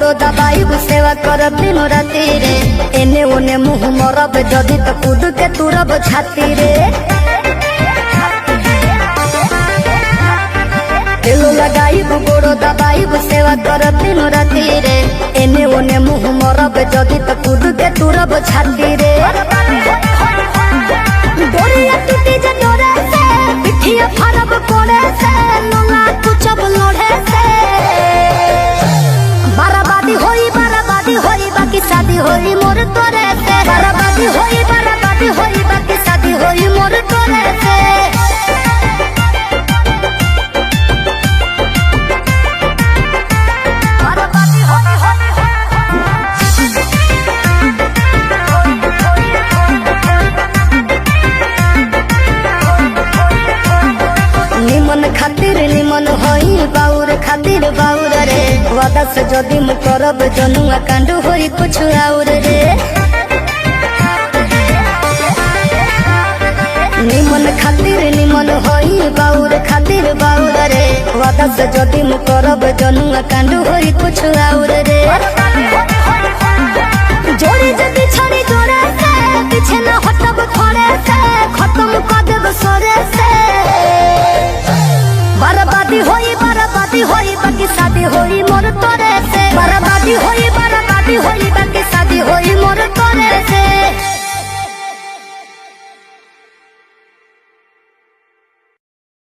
गोड़ो दबाइब सेवा करब दिन राति रे। एने ओने मुँह मरब जदि तो कूद के तुरब छाती रे। तेलो लगाइब गोड़ो दबाइब सेवा करब दिन राति रे। एने ओने मुँह मरब जदि तो कूद के तुरब छाती रे। डोरिया टूटी जे डोरे से पिठिया फरब कोड़े से लोला कुचब लोढ़े से। बराबादी होई बाकी शादी होई मोर तोरे से। बराबादी होई बाकी शादी होई मोर तोरे से। निमन खातिर निमन होई बाउर खातिर बाउर रे। वादा से जदि मु करब जनुआ कांड होई कुछ और रे। निमन खातिर निमन होई बाउर खातिर बाउर रे। वादा से जदि मु करब जनुआ कांड होई कुछ और